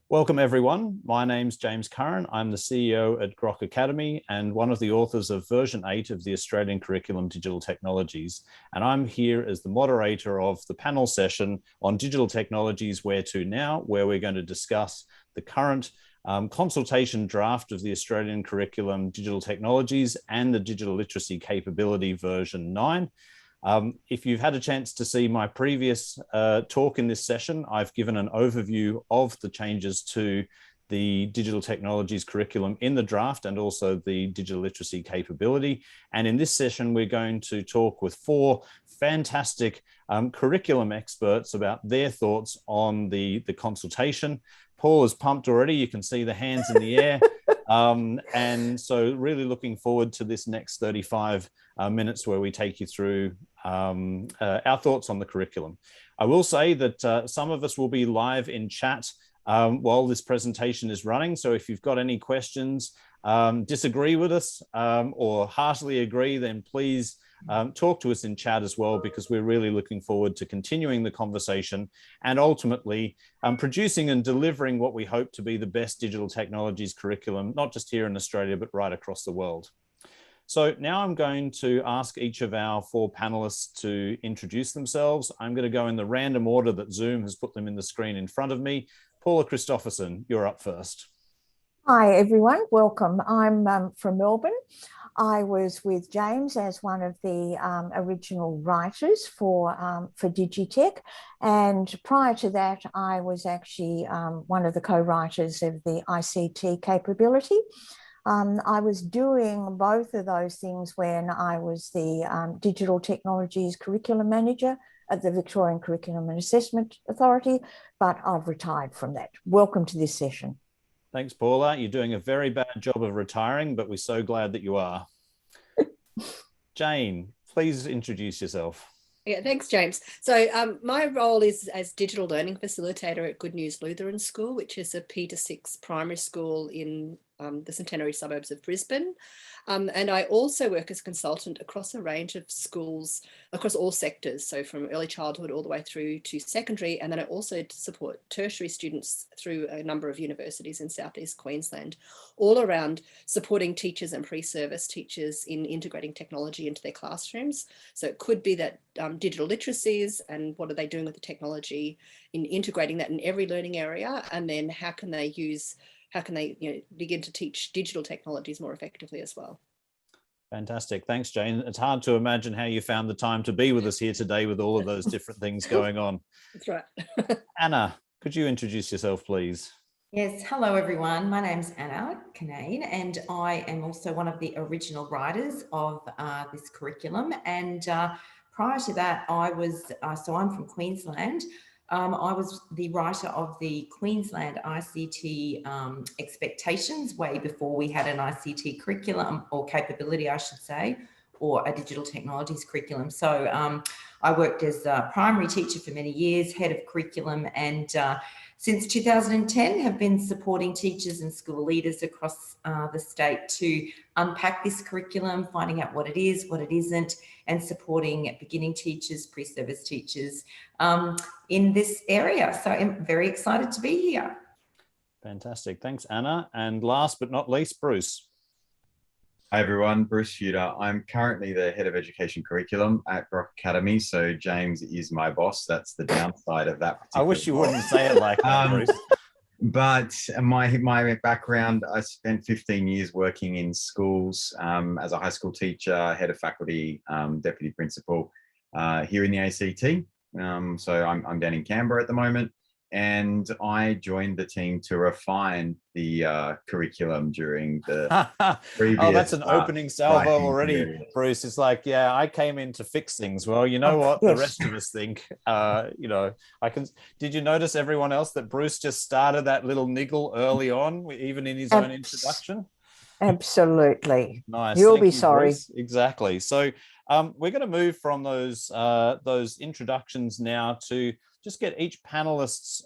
Welcome everyone. My name's James Curran. I'm the CEO at Grok Academy and one of the authors of version 8 of the Australian Curriculum Digital Technologies. And I'm here as the moderator of the panel session on digital technologies, where to now, where we're going to discuss the current consultation draft of the Australian Curriculum Digital Technologies and the Digital Literacy Capability version 9. If you've had a chance to see my previous talk in this session, I've given an overview of the changes to the digital technologies curriculum in the draft and also the digital literacy capability. And in this session, we're going to talk with 4 fantastic curriculum experts about their thoughts on the consultation. Paul is pumped already. You can see the hands in the air. And so really looking forward to this next 35 minutes where we take you through our thoughts on the curriculum. I will say that some of us will be live in chat while this presentation is running. So if you've got any questions, disagree with us or heartily agree, then please talk to us in chat as well, because we're really looking forward to continuing the conversation and ultimately producing and delivering what we hope to be the best digital technologies curriculum, not just here in Australia, but right across the world. So now I'm going to ask each of our 4 panelists to introduce themselves. I'm going to go in the random order that Zoom has put them in the screen in front of me. Paula Christopherson, you're up first. Hi, everyone. Welcome. I'm from Melbourne. I was with James as one of the original writers for Digitech. And prior to that, I was actually one of the co-writers of the ICT capability. I was doing both of those things when I was the Digital Technologies Curriculum Manager at the Victorian Curriculum and Assessment Authority, but I've retired from that. Welcome to this session. Thanks, Paula. You're doing a very bad job of retiring, but we're so glad that you are. Jane, please introduce yourself. Yeah, thanks, James. So my role is as digital learning facilitator at Good News Lutheran School, which is a P6 primary school in the Centenary suburbs of Brisbane. And I also work as a consultant across a range of schools, across all sectors, so from early childhood all the way through to secondary. And then I also support tertiary students through a number of universities in Southeast Queensland, all around supporting teachers and pre-service teachers in integrating technology into their classrooms. So it could be that digital literacies, and what are they doing with the technology in integrating that in every learning area, and then how can they begin to teach digital technologies more effectively as well. Fantastic. Thanks, Jane. It's hard to imagine how you found the time to be with us here today with all of those different things going on. That's right. Anna, could you introduce yourself, please? Yes, hello everyone. My name's Anna Kinnane, and I am also one of the original writers of this curriculum. And prior to that, I'm from Queensland. I was the writer of the Queensland ICT expectations way before we had an ICT curriculum, or capability, I should say, or a digital technologies curriculum. So I worked as a primary teacher for many years, head of curriculum, and since 2010 have been supporting teachers and school leaders across the state to unpack this curriculum, finding out what it is, what it isn't, and supporting beginning teachers, pre-service teachers in this area. So I'm very excited to be here. Fantastic. Thanks, Anna. And last but not least, Bruce. Hi everyone, Bruce Fuda. I'm currently the head of education curriculum at Grok Academy. So James is my boss. That's the downside of that. I wish you wouldn't say it like that, Bruce. But my background, I spent 15 years working in schools as a high school teacher, head of faculty, deputy principal here in the ACT. So I'm down in Canberra at the moment. And I joined the team to refine the curriculum during the previous. Oh, that's an opening salvo already, period. Bruce. It's like, yeah, I came in to fix things. Well, you know what? Yes. The rest of us think, did you notice everyone else that Bruce just started that little niggle early on, even in his own introduction? Absolutely. Nice. You'll be sorry. Bruce. Exactly. So we're going to move from those introductions now to just get each panelist's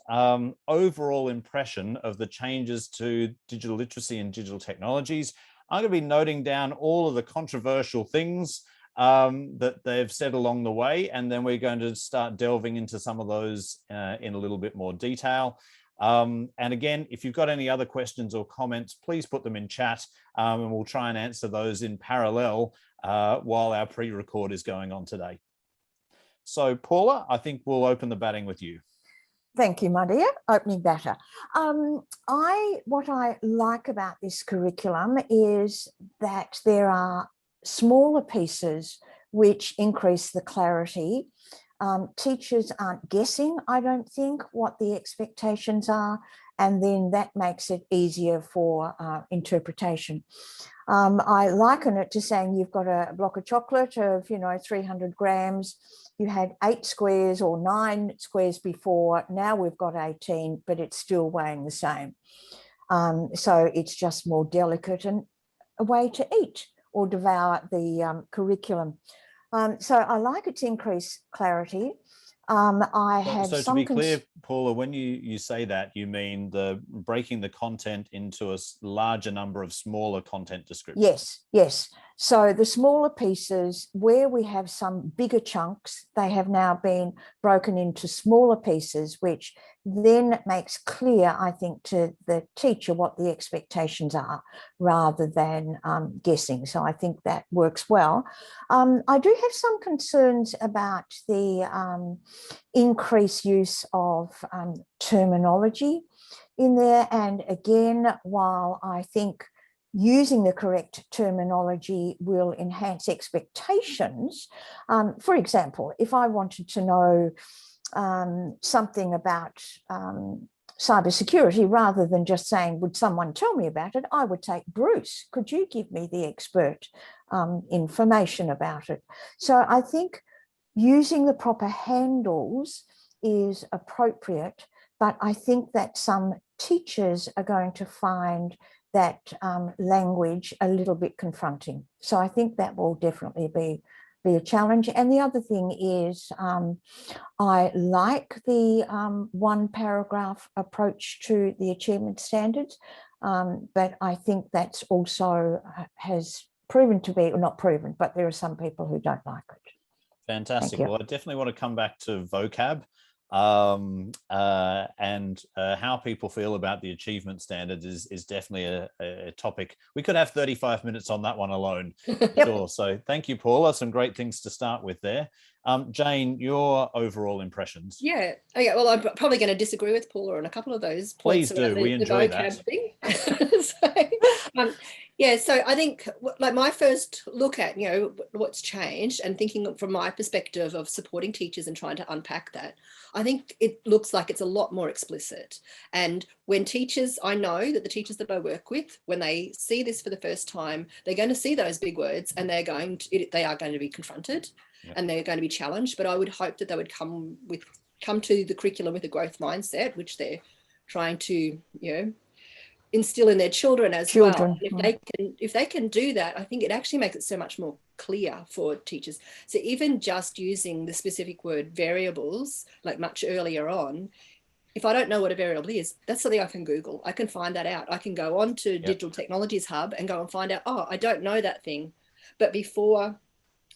overall impression of the changes to digital literacy and digital technologies. I'm going to be noting down all of the controversial things that they've said along the way, and then we're going to start delving into some of those in a little bit more detail. And again, if you've got any other questions or comments, please put them in chat, and we'll try and answer those in parallel while our pre-record is going on today. So Paula, I think we'll open the batting with you. Thank you, my dear. Opening batter. What I like about this curriculum is that there are smaller pieces which increase the clarity. Teachers aren't guessing, I don't think, what the expectations are, and then that makes it easier for interpretation. I liken it to saying you've got a block of chocolate of 300 grams. You had 8 squares or 9 squares before. Now we've got 18, but it's still weighing the same. So it's just more delicate and a way to eat or devour the curriculum. So I like its increased clarity. So to be clear, Paula, when you say that, you mean the breaking the content into a larger number of smaller content descriptions? Yes, yes. So the smaller pieces, where we have some bigger chunks, they have now been broken into smaller pieces, which then makes clear, I think, to the teacher what the expectations are, rather than guessing. So I think that works well. I do have some concerns about the increased use of terminology in there. And again, while I think using the correct terminology will enhance expectations, for example, if I wanted to know something about cybersecurity, rather than just saying, would someone tell me about it, I would take, Bruce, could you give me the expert information about it? So I think using the proper handles is appropriate, but I think that some teachers are going to find that language a little bit confronting. So I think that will definitely be a challenge. And the other thing is I like the one paragraph approach to the achievement standards, but I think that's also has proven to be, or not proven, but there are some people who don't like it. Fantastic. Well, I definitely want to come back to vocab and how people feel about the achievement standards is definitely a topic. We could have 35 minutes on that one alone. Yep. Sure. So thank you, Paula. Some great things to start with there. Jane, your overall impressions? Yeah. Okay. Well, I'm probably going to disagree with Paula on a couple of those points. Please do. We enjoy that. Thing. Yeah. So I think, like, my first look at what's changed, and thinking from my perspective of supporting teachers and trying to unpack that, I think it looks like it's a lot more explicit. And when teachers, I know that the teachers that I work with, when they see this for the first time, they're going to see those big words, and they are going to be confronted. Yep. And they're going to be challenged. But I would hope that they would come to the curriculum with a growth mindset, which they're trying to instill in their children as well. And if they can do that, I think it actually makes it so much more clear for teachers. So even just using the specific word variables, like much earlier on, if I don't know what a variable is, that's something I can Google. I can find that out. I can go on to Digital Technologies Hub and go and find out, oh, I don't know that thing. But before,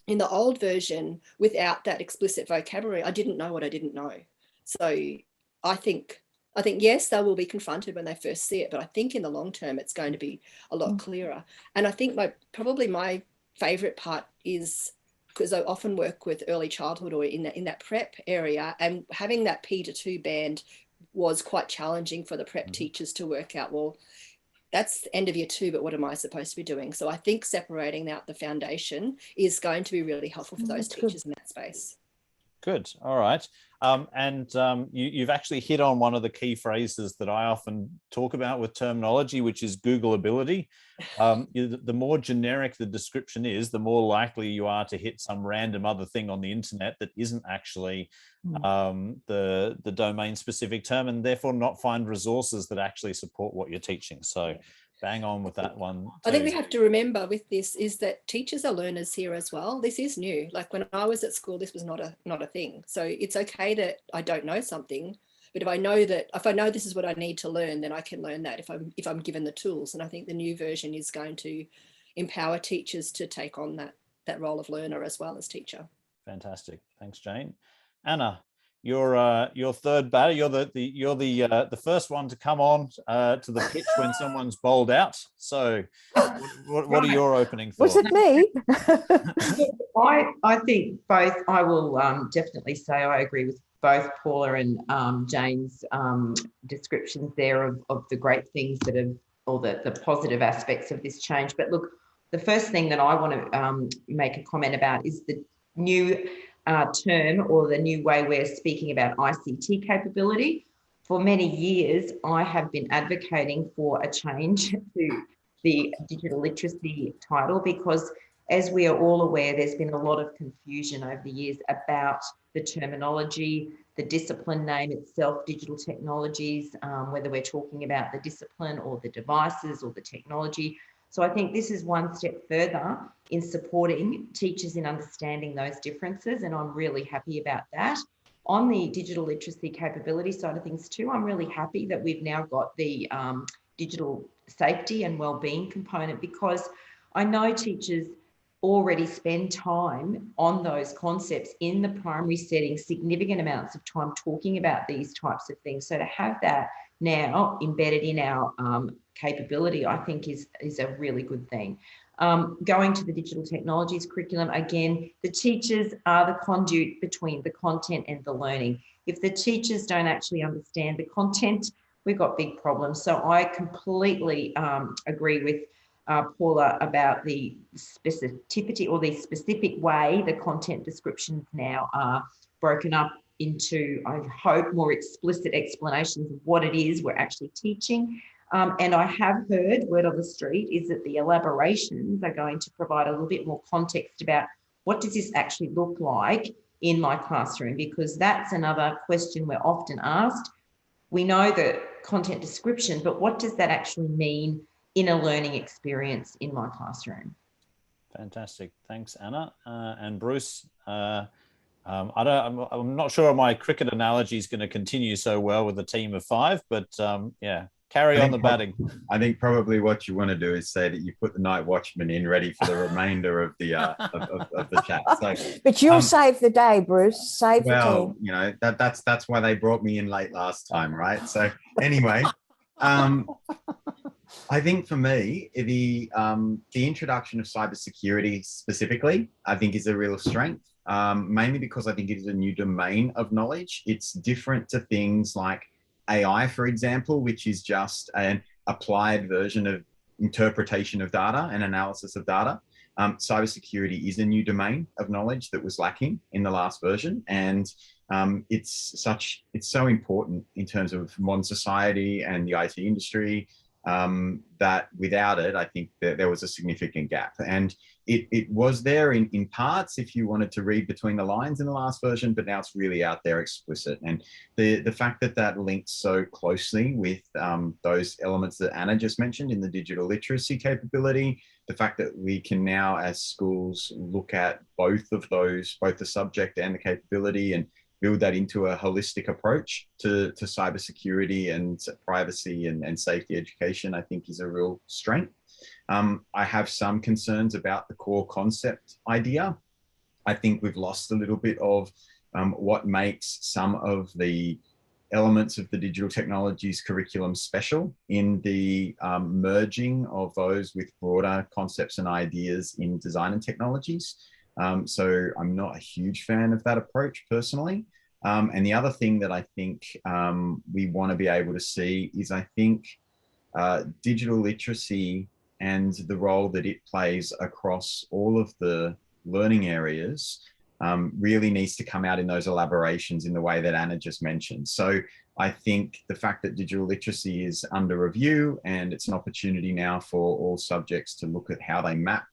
in the old version, without that explicit vocabulary, I didn't know what I didn't know. So I think yes, they will be confronted when they first see it, but I think in the long term, it's going to be a lot clearer. And I think probably my favorite part is, because I often work with early childhood or in that prep area, and having that P to 2 band was quite challenging for the prep teachers to work out, well, that's end of year 2, but what am I supposed to be doing? So I think separating out the foundation is going to be really helpful for those teachers in that space. Good. All right. You've actually hit on one of the key phrases that I often talk about with terminology, which is Googleability. The more generic the description is, the more likely you are to hit some random other thing on the internet that isn't actually the domain specific term, and therefore not find resources that actually support what you're teaching. So bang on with that one too. I think we have to remember with this is that teachers are learners here as well. This is new. Like when I was at school, this was not a thing. So it's okay that I don't know something, but if I know this is what I need to learn, then I can learn that if I'm given the tools. And I think the new version is going to empower teachers to take on that role of learner as well as teacher. Fantastic. Thanks, Jane. Anna, your third batter. You're the first one to come on to the pitch when someone's bowled out. So, what are your opening thoughts? Was it me? I think both. I will definitely say I agree with both Paula and Jane's descriptions there of the great things that have, or the positive aspects of this change. But look, the first thing that I want to make a comment about is the new term, or the new way we're speaking about ICT capability. For many years, I have been advocating for a change to the digital literacy title, because as we are all aware, there's been a lot of confusion over the years about the terminology, the discipline name itself, digital technologies, whether we're talking about the discipline or the devices or the technology. So I think this is one step further in supporting teachers in understanding those differences, and I'm really happy about that. On the digital literacy capability side of things too, I'm really happy that we've now got the digital safety and wellbeing component, because I know teachers already spend time on those concepts in the primary setting, significant amounts of time talking about these types of things. So to have that now embedded in our capability, I think is a really good thing. Going to the digital technologies curriculum, again, the teachers are the conduit between the content and the learning. If the teachers don't actually understand the content, we've got big problems. So I completely agree with Paula about the specificity, or the specific way the content descriptions now are broken up into, I hope, more explicit explanations of what it is we're actually teaching. And I have heard, word on the street, is that the elaborations are going to provide a little bit more context about what does this actually look like in my classroom, because that's another question we're often asked. We know the content description, but what does that actually mean in a learning experience in my classroom? Fantastic. Thanks, Anna. And Bruce, I'm not sure my cricket analogy is going to continue so well with a team of 5, but yeah, carry on the batting. I think probably what you want to do is say that you put the night watchman in ready for the remainder of the of the chat. So, but you'll save the day, Bruce. Save the team. Well, you know, that's why they brought me in late last time, right? So anyway, I think for me, the introduction of cybersecurity specifically, I think is a real strength, mainly because I think it is a new domain of knowledge. It's different to things like AI, for example, which is just an applied version of interpretation of data and analysis of data. Cybersecurity is a new domain of knowledge that was lacking in the last version, and it's so important in terms of modern society and the IT industry, that without it, I think that there was a significant gap. And it was there in parts if you wanted to read between the lines in the last version, but now it's really out there explicit. And the fact that that links so closely with those elements that Anna just mentioned in the digital literacy capability, the fact that we can now as schools look at both of those, both the subject and the capability, and build that into a holistic approach to cybersecurity and privacy and safety education, I think is a real strength. I have some concerns about the core concept idea. I think we've lost a little bit of what makes some of the elements of the digital technologies curriculum special in the merging of those with broader concepts and ideas in design and technologies. So I'm not a huge fan of that approach personally. And the other thing that I think we want to be able to see is, I think, digital literacy and the role that it plays across all of the learning areas really needs to come out in those elaborations in the way that Anna just mentioned. So I think the fact that digital literacy is under review, and it's an opportunity now for all subjects to look at how they map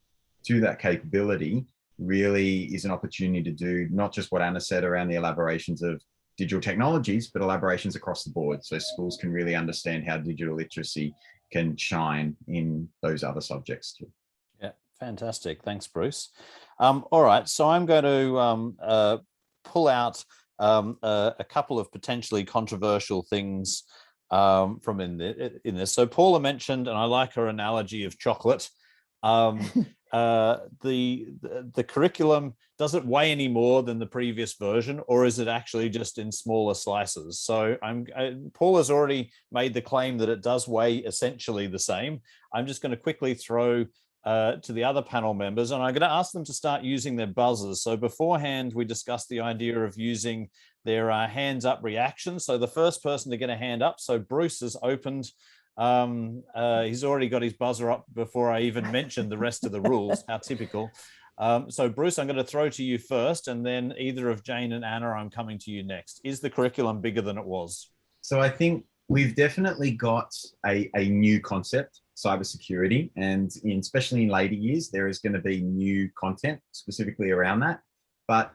to that capability, really is an opportunity to do not just what Anna said around the elaborations of digital technologies, but elaborations across the board, so schools can really understand how digital literacy can shine in those other subjects too. Yeah, fantastic. Thanks, Bruce. All right, so I'm going to pull out a couple of potentially controversial things from in this. So Paula mentioned, and I like her analogy of chocolate. the curriculum, does it weigh any more than the previous version, or is it actually just in smaller slices? So Paula's already made the claim that it does weigh essentially the same. I'm just going to quickly throw to the other panel members, and I'm going to ask them to start using their buzzers. So beforehand, we discussed the idea of using their hands up reaction. So the first person to get a hand up, so Bruce has opened. He's already got his buzzer up before I even mentioned the rest of the rules. How typical. So Bruce, I'm going to throw to you first, and then either of Jane and Anna, I'm coming to you next. Is the curriculum bigger than it was? So I think we've definitely got a new concept, cybersecurity, and especially in later years, there is going to be new content specifically around that. But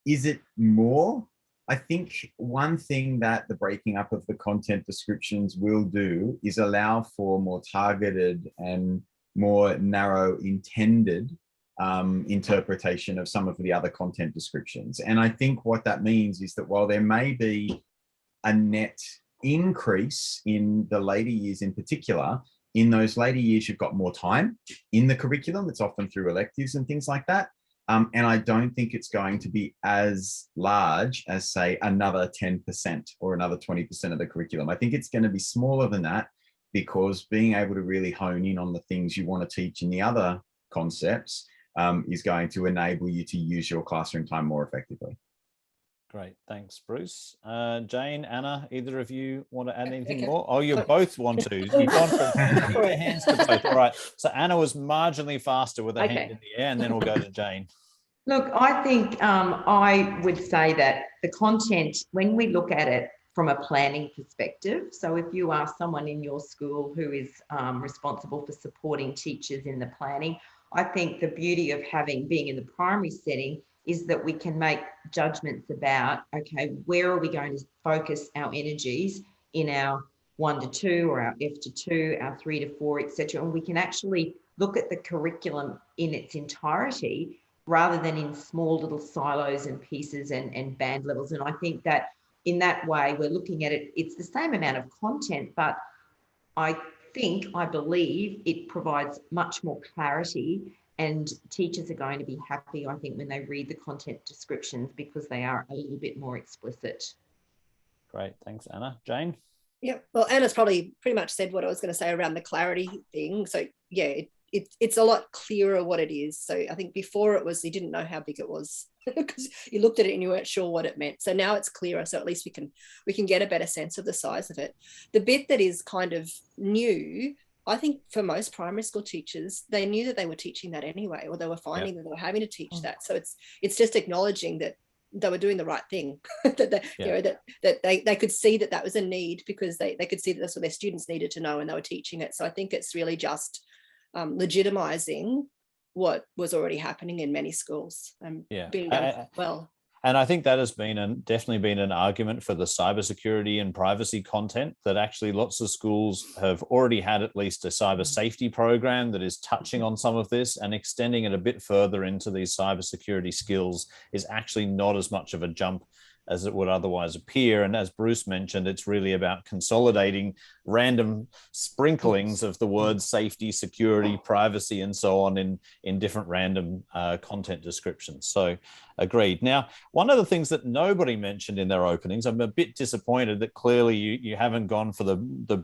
is it more? I think one thing that the breaking up of the content descriptions will do is allow for more targeted and more narrow intended interpretation of some of the other content descriptions. And I think what that means is that while there may be a net increase in the later years in particular, in those later years, you've got more time in the curriculum. It's often through electives and things like that. And I don't think it's going to be as large as, say, another 10% or another 20% of the curriculum. I think it's going to be smaller than that, because being able to really hone in on the things you want to teach in the other concepts is going to enable you to use your classroom time more effectively. Great, thanks, Bruce. Jane, Anna, either of you want to add anything more? Oh, you both want to. You've gone from your hands to both. All right. So Anna was marginally faster with a hand in the air, and then we'll go to Jane. Look, I think I would say that the content, when we look at it from a planning perspective, so if you are someone in your school who is responsible for supporting teachers in the planning, I think the beauty of being in the primary setting is that we can make judgments about, okay, where are we going to focus our energies in our 1 to 2 or our F to 2, our 3 to 4, etc. And we can actually look at the curriculum in its entirety rather than in small little silos and pieces and band levels. And I think that in that way, we're looking at it, it's the same amount of content, but I believe it provides much more clarity, and teachers are going to be happy, I think, when they read the content descriptions, because they are a little bit more explicit. Great, thanks, Anna. Jane? Yeah, well, Anna's probably pretty much said what I was going to say around the clarity thing. So yeah, it's a lot clearer what it is. So I think before it was, you didn't know how big it was because you looked at it and you weren't sure what it meant. So now it's clearer. So at least we can get a better sense of the size of it. The bit that is kind of new, I think for most primary school teachers, they knew that they were teaching that anyway, or they were finding that they were having to teach that. So it's just acknowledging that they were doing the right thing, that they could see that was a need, because they could see that that's what their students needed to know, and they were teaching it. So I think it's really just legitimizing what was already happening in many schools and being done well. And I think that has definitely been an argument for the cybersecurity and privacy content, that actually lots of schools have already had at least a cyber safety program that is touching on some of this, and extending it a bit further into these cybersecurity skills is actually not as much of a jump as it would otherwise appear. And as Bruce mentioned, it's really about consolidating random sprinklings of the words safety, security, privacy, and so on in different random content descriptions. So agreed. Now, one of the things that nobody mentioned in their openings, I'm a bit disappointed that clearly you haven't gone for the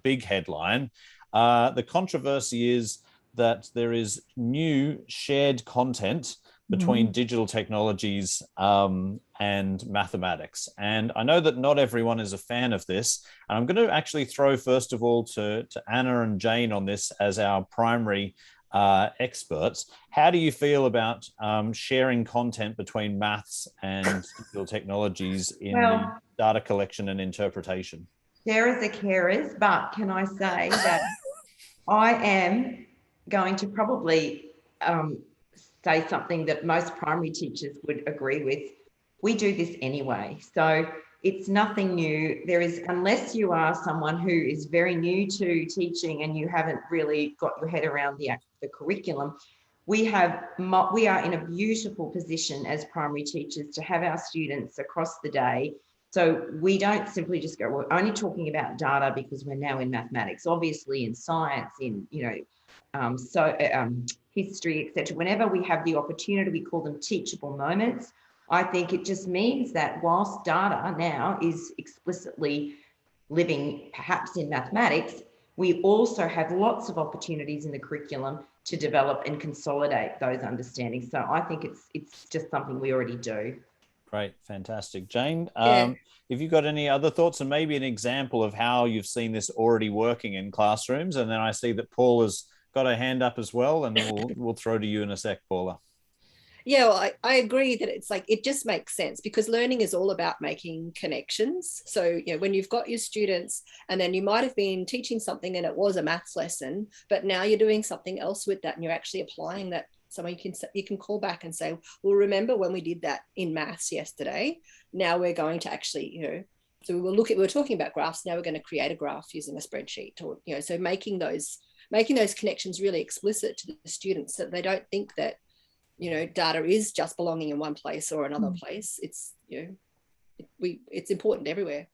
big headline. The controversy is that there is new shared content between digital technologies and mathematics. And I know that not everyone is a fan of this. And I'm going to actually throw, first of all, to Anna and Jane on this as our primary experts. How do you feel about sharing content between maths and digital technologies in the data collection and interpretation? Carers are carers, but can I say that I am going to probably say something that most primary teachers would agree with. We do this anyway. So it's nothing new. Unless you are someone who is very new to teaching and you haven't really got your head around the curriculum, we are in a beautiful position as primary teachers to have our students across the day. So we don't simply just go, we're only talking about data because we're now in mathematics, obviously in science, in, history, etc. Whenever we have the opportunity, we call them teachable moments. I think it just means that whilst data now is explicitly living perhaps in mathematics, we also have lots of opportunities in the curriculum to develop and consolidate those understandings. So I think it's just something we already do. Great, fantastic. Jane, Yeah. have you got any other thoughts and maybe an example of how you've seen this already working in classrooms? And then I see that Paula's got her hand up as well, and we'll throw to you in a sec, Paula. Yeah, well, I agree that it's like, it just makes sense because learning is all about making connections. So, when you've got your students and then you might have been teaching something and it was a maths lesson, but now you're doing something else with that and you're actually applying that. So you can call back and say, well, remember when we did that in maths yesterday? Now we're going to actually, so we were talking about graphs. Now we're going to create a graph using a spreadsheet, or, so making those connections really explicit to the students so that they don't think that, data is just belonging in one place or another place. It's, it's important everywhere.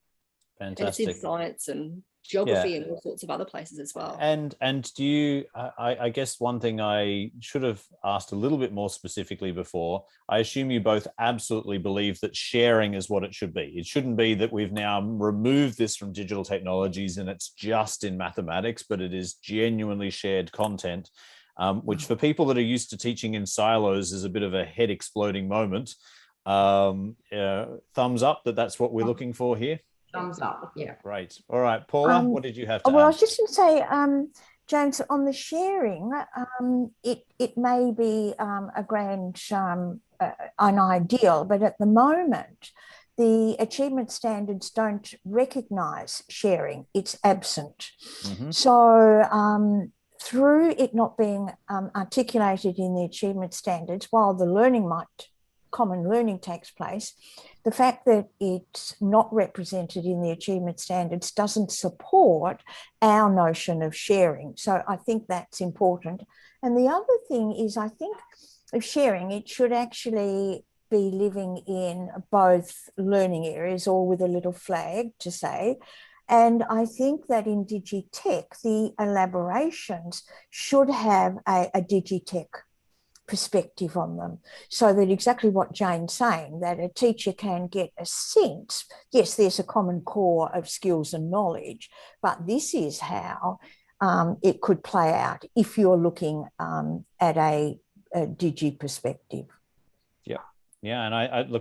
Fantastic. And it's in science and geography and all sorts of other places as well. And do you, I guess one thing I should have asked a little bit more specifically before, I assume you both absolutely believe that sharing is what it should be. It shouldn't be that we've now removed this from digital technologies and it's just in mathematics, but it is genuinely shared content. Which for people that are used to teaching in silos is a bit of a head exploding moment. Thumbs up that's what we're looking for here. Thumbs up, yeah. Great. All right, Paula, what did you have to add? Well, I was just going to say, James, on the sharing, it may be a grand, an ideal, but at the moment, the achievement standards don't recognise sharing. It's absent. Mm-hmm. So through it not being articulated in the achievement standards, while the common learning takes place, the fact that it's not represented in the achievement standards doesn't support our notion of sharing. So I think that's important. And the other thing is, I think of sharing, it should actually be living in both learning areas, or with a little flag to say. And I think that in Digitech, the elaborations should have a Digitech perspective on them, so that exactly what Jane's saying, that a teacher can get a sense, yes, there's a common core of skills and knowledge, but this is how it could play out if you're looking at a Digi perspective. Yeah, and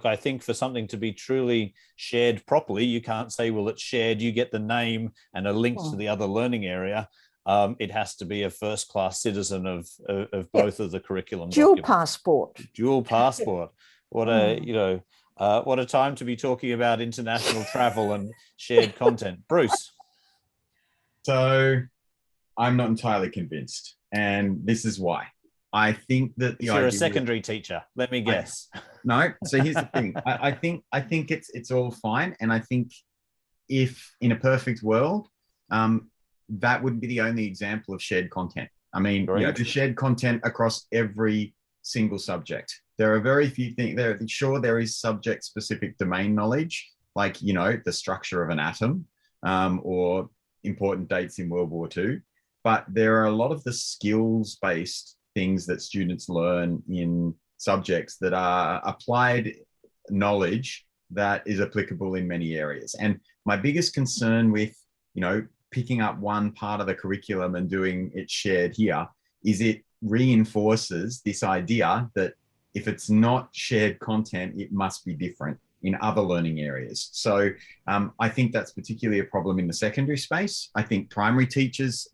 I think for something to be truly shared properly, you can't say, well, it's shared, you get the name and a link to the other learning area. It has to be a first-class citizen of both of the curriculum. Dual passport. Dual passport. What a time to be talking about international travel and shared content. Bruce. So I'm not entirely convinced, and this is why. I think that you're a secondary teacher. Let me guess. No. So here's the thing. I think it's all fine, and I think if in a perfect world, that would be the only example of shared content. I mean, the shared content across every single subject. There are very few things. There is subject-specific domain knowledge, like the structure of an atom, or important dates in World War II. But there are a lot of the skills-based things that students learn in subjects that are applied knowledge that is applicable in many areas. And my biggest concern with, picking up one part of the curriculum and doing it shared here is it reinforces this idea that if it's not shared content, it must be different in other learning areas. So I think that's particularly a problem in the secondary space. I think primary teachers,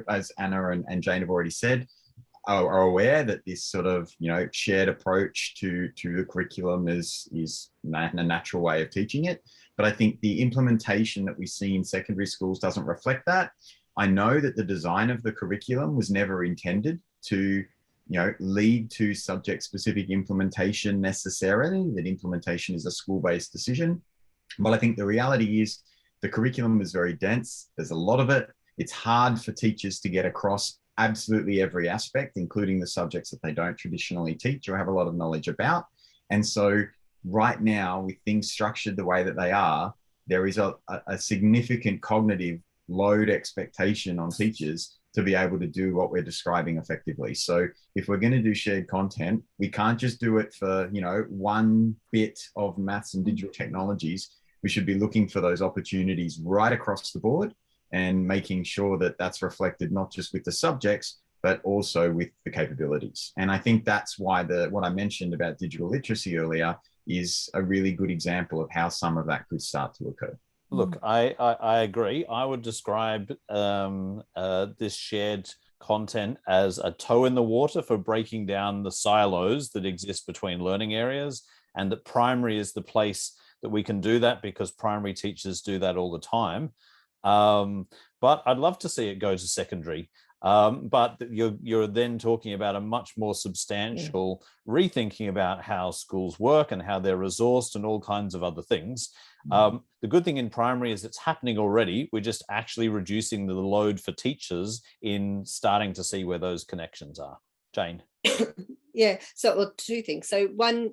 as Anna and Jane have already said, are aware that this sort of shared approach to the curriculum is a natural way of teaching it. But I think the implementation that we see in secondary schools doesn't reflect that. I know that the design of the curriculum was never intended to lead to subject-specific implementation necessarily, that implementation is a school-based decision. But I think the reality is the curriculum is very dense. There's a lot of it. It's hard for teachers to get across absolutely every aspect, including the subjects that they don't traditionally teach or have a lot of knowledge about. And so right now, with things structured the way that they are, there is a significant cognitive load expectation on teachers to be able to do what we're describing effectively. So if we're going to do shared content, we can't just do it for, one bit of maths and digital technologies. We should be looking for those opportunities right across the board and making sure that that's reflected not just with the subjects, but also with the capabilities. And I think that's why what I mentioned about digital literacy earlier is a really good example of how some of that could start to occur. Look, I agree. I would describe this shared content as a toe in the water for breaking down the silos that exist between learning areas, and that primary is the place that we can do that because primary teachers do that all the time. But I'd love to see it go to secondary. But you're then talking about a much more substantial rethinking about how schools work and how they're resourced and all kinds of other things. The good thing in primary is it's happening already. We're just actually reducing the load for teachers in starting to see where those connections are. Jane. Yeah, so well, two things. So one,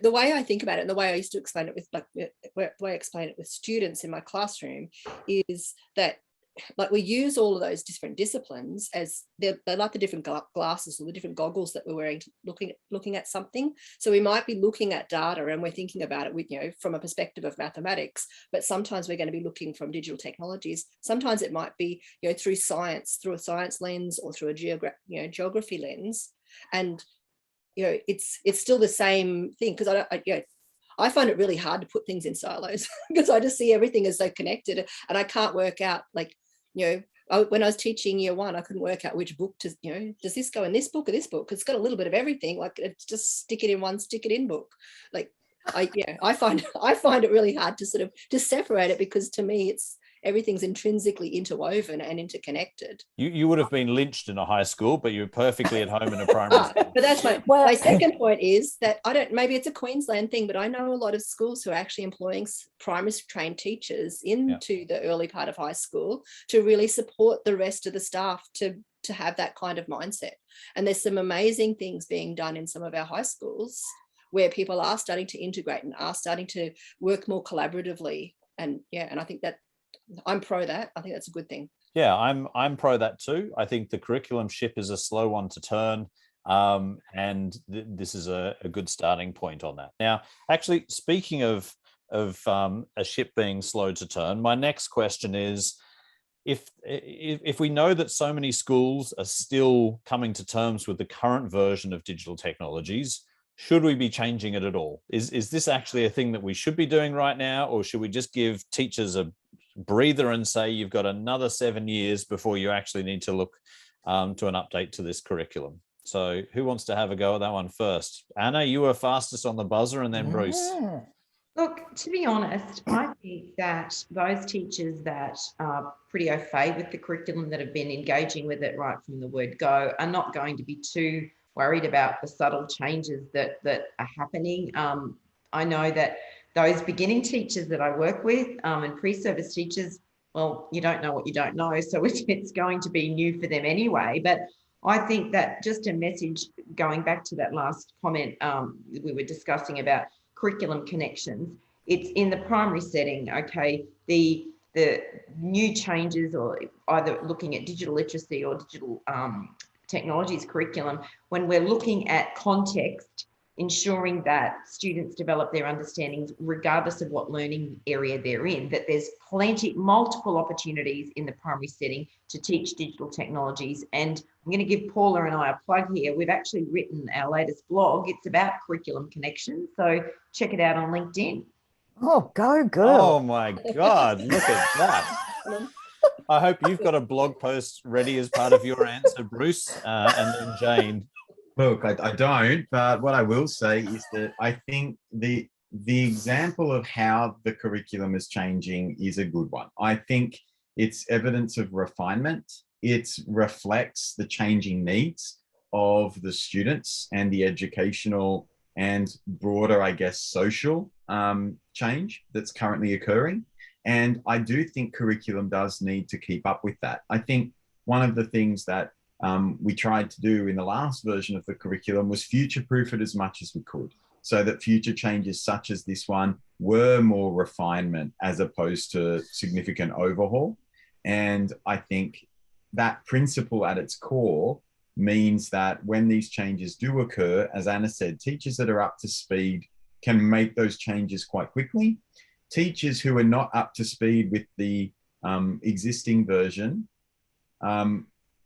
the way I think about it and the way I used to explain it with the way I explain it with students in my classroom is that we use all of those different disciplines as they're like the different glasses or the different goggles that we're wearing to looking at something. So we might be looking at data and we're thinking about it with, from a perspective of mathematics, but sometimes we're going to be looking from digital technologies. Sometimes it might be, through a science lens or through a geography lens. And, it's still the same thing, because I find it really hard to put things in silos because I just see everything as so connected, and I can't work out, when I was teaching year one, I couldn't work out which book does this go in this book or this book? It's got a little bit of everything. It's just stick it in book. I find it really hard to sort of to separate it, because to me everything's intrinsically interwoven and interconnected. You would have been lynched in a high school, but you're perfectly at home in a primary school. But that's my second point is that maybe it's a Queensland thing, but I know a lot of schools who are actually employing primary trained teachers into the early part of high school to really support the rest of the staff to have that kind of mindset. And there's some amazing things being done in some of our high schools where people are starting to integrate and are starting to work more collaboratively. And I think that I'm pro that. I think that's a good thing. Yeah, I'm pro that too. I think the curriculum ship is a slow one to turn, and this is a good starting point on that. Now, actually, speaking of a ship being slow to turn, my next question is, if we know that so many schools are still coming to terms with the current version of digital technologies, should we be changing it at all? Is this actually a thing that we should be doing right now, or should we just give teachers a breather and say you've got another 7 years before you actually need to look to an update to this curriculum? So who wants to have a go at that one first? Anna, you were fastest on the buzzer, and then Bruce. Look, to be honest, I think that those teachers that are pretty au fait with the curriculum, that have been engaging with it right from the word go, are not going to be too worried about the subtle changes that are happening. I know that those beginning teachers that I work with and pre-service teachers, well, you don't know what you don't know, so it's going to be new for them anyway. But I think that just a message, going back to that last comment we were discussing about curriculum connections, it's in the primary setting, okay, the new changes, or either looking at digital literacy or digital technologies curriculum, when we're looking at context, ensuring that students develop their understandings regardless of what learning area they're in, that there's multiple opportunities in the primary setting to teach digital technologies. And I'm going to give Paula and I a plug here. We've actually written our latest blog. It's about curriculum connections, so check it out on LinkedIn. Oh, go girl. Oh my God, look at that. I hope you've got a blog post ready as part of your answer, Bruce, and then Jane. Look, I don't, but what I will say is that I think the example of how the curriculum is changing is a good one. I think it's evidence of refinement. It reflects the changing needs of the students and the educational and broader, I guess, social change that's currently occurring. And I do think curriculum does need to keep up with that. I think one of the things that we tried to do in the last version of the curriculum was future-proof it as much as we could, so that future changes such as this one were more refinement as opposed to significant overhaul. And I think that principle at its core means that when these changes do occur, as Anna said, teachers that are up to speed can make those changes quite quickly. Teachers who are not up to speed with the existing version,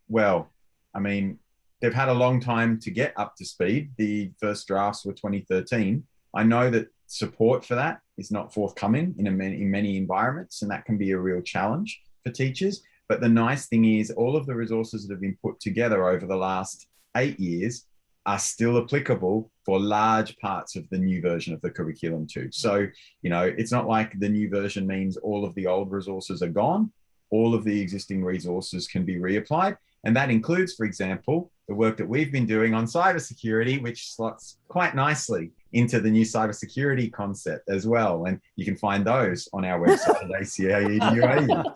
well, I mean, they've had a long time to get up to speed. The first drafts were 2013. I know that support for that is not forthcoming in many environments, and that can be a real challenge for teachers. But the nice thing is all of the resources that have been put together over the last 8 years are still applicable for large parts of the new version of the curriculum too. So, you know, it's not like the new version means all of the old resources are gone. All of the existing resources can be reapplied. And that includes, for example, the work that we've been doing on cybersecurity, which slots quite nicely into the new cybersecurity concept as well. And you can find those on our website at ACA-EDU.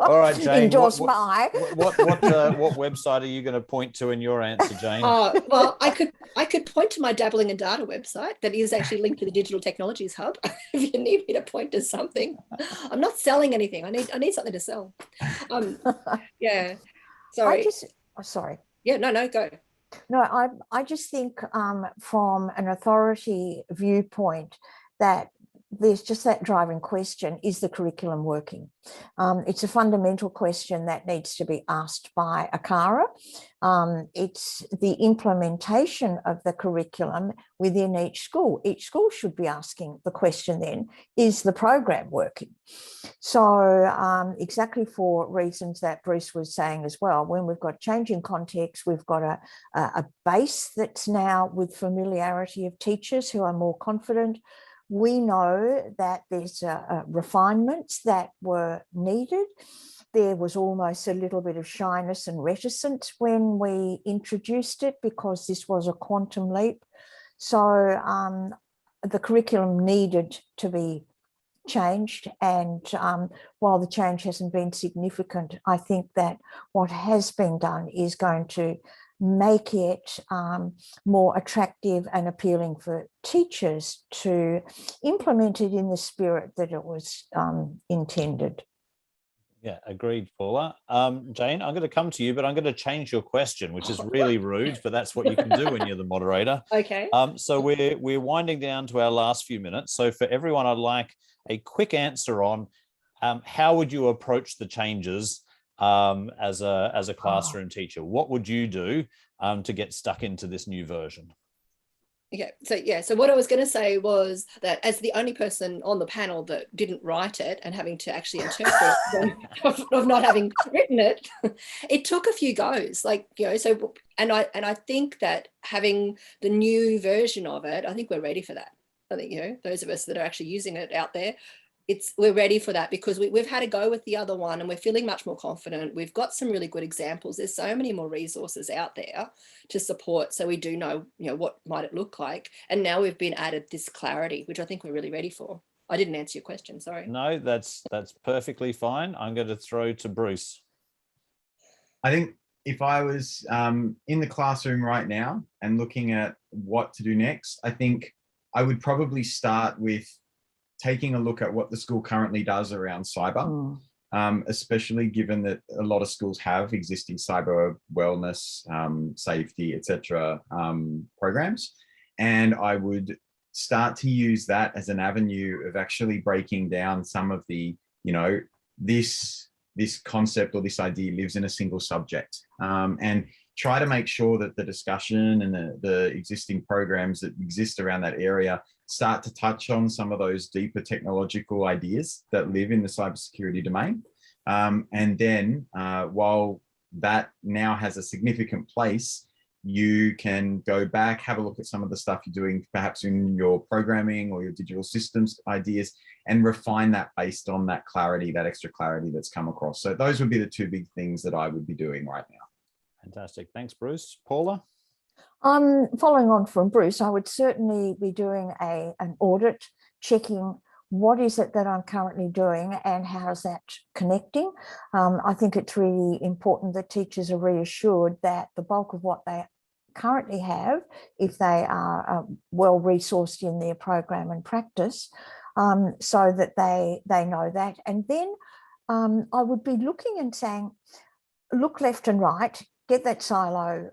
All right, Jane. Endorsed What website are you going to point to in your answer, Jane? Well, I could point to my Dabbling in Data website that is actually linked to the Digital Technologies Hub. If you need me to point to something, I'm not selling anything. I need something to sell. Yeah. Sorry. Sorry. Yeah. No. Go. No, I just think from an authority viewpoint that there's just that driving question, is the curriculum working? It's a fundamental question that needs to be asked by ACARA. It's the implementation of the curriculum within each school. Each school should be asking the question then, is the program working? So exactly for reasons that Bruce was saying as well, when we've got changing context, we've got a base that's now with familiarity of teachers who are more confident. We know that there's refinements that were needed. There was almost a little bit of shyness and reticence when we introduced it because this was a quantum leap. So the curriculum needed to be changed, and while the change hasn't been significant, I think that what has been done is going to make it more attractive and appealing for teachers to implement it in the spirit that it was intended. Yeah, agreed, Paula. Jane, I'm going to come to you, but I'm going to change your question, which is really rude, but that's what you can do when you're the moderator. Okay. So we're winding down to our last few minutes. So for everyone, I'd like a quick answer on how would you approach the changes as a classroom teacher? What would you do to get stuck into this new version? Okay, so what I was going to say was that as the only person on the panel that didn't write it and having to actually interpret of not having written it, it took a few goes. Like, you know, so and I think that having the new version of it, I think we're ready for that. I think, you know, those of us that are actually using it out there, we're ready for that because we've had a go with the other one and we're feeling much more confident. We've got some really good examples. There's so many more resources out there to support. So we do know, you know, what might it look like. And now we've been added this clarity, which I think we're really ready for. I didn't answer your question, sorry. No, that's perfectly fine. I'm going to throw to Bruce. I think if I was in the classroom right now and looking at what to do next, I think I would probably start with taking a look at what the school currently does around cyber, especially given that a lot of schools have existing cyber wellness, safety, etc. Programs. And I would start to use that as an avenue of actually breaking down some of the, you know, this concept or this idea lives in a single subject, and try to make sure that the discussion and the existing programs that exist around that area start to touch on some of those deeper technological ideas that live in the cybersecurity domain. And then while that now has a significant place, you can go back, have a look at some of the stuff you're doing, perhaps in your programming or your digital systems ideas, and refine that based on that clarity, that extra clarity that's come across. So those would be the two big things that I would be doing right now. Fantastic. Thanks, Bruce. Paula? Following on from Bruce, I would certainly be doing an audit, checking what is it that I'm currently doing and how's that connecting. I think it's really important that teachers are reassured that the bulk of what they currently have, if they are well resourced in their program and practice, so that they know that. And then I would be looking and saying, look left and right, get that silo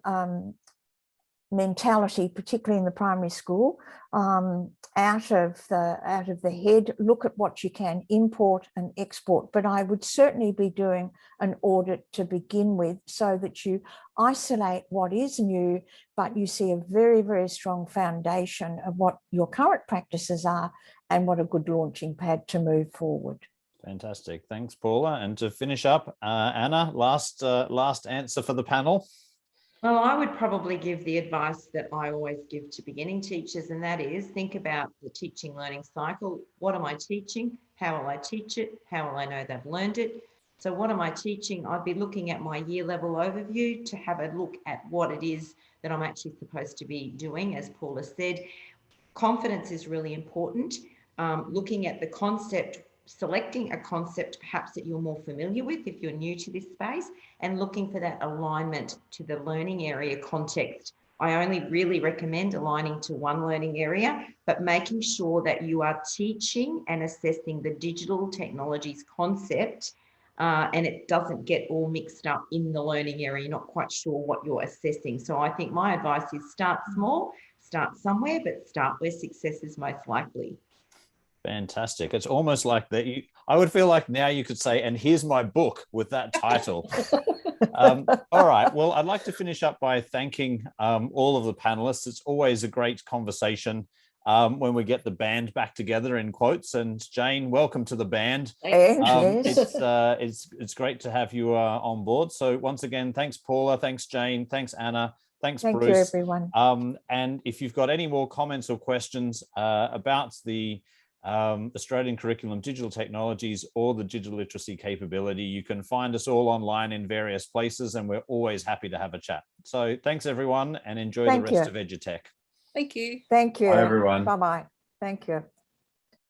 mentality, particularly in the primary school, out of the head. Look at what you can import and export. But I would certainly be doing an audit to begin with, so that you isolate what is new, but you see a very, very strong foundation of what your current practices are and what a good launching pad to move forward. Fantastic. Thanks, Paula. And to finish up, Anna, last answer for the panel. Well, I would probably give the advice that I always give to beginning teachers, and that is think about the teaching learning cycle. What am I teaching? How will I teach it? How will I know they've learned it? So what am I teaching? I'd be looking at my year level overview to have a look at what it is that I'm actually supposed to be doing. As Paula said, confidence is really important. Looking at the concept, selecting a concept perhaps that you're more familiar with if you're new to this space, and looking for that alignment to the learning area context. I only really recommend aligning to one learning area, but making sure that you are teaching and assessing the digital technologies concept, and it doesn't get all mixed up in the learning area. You're not quite sure what you're assessing. So I think my advice is start small, start somewhere, but start where success is most likely. Fantastic. It's almost like that. I would feel like now you could say, and here's my book with that title. All right. Well, I'd like to finish up by thanking all of the panelists. It's always a great conversation when we get the band back together, in quotes. And Jane, welcome to the band. It's great to have you on board. So once again, thanks, Paula. Thanks, Jane. Thanks, Anna. Thanks, Bruce. Thank you, everyone. And if you've got any more comments or questions about the Australian Curriculum Digital Technologies or the digital literacy capability, you can find us all online in various places, and we're always happy to have a chat. So thanks, everyone, and enjoy the rest of EduTech. Thank you. Thank you. Bye, everyone. Bye-bye. Thank you.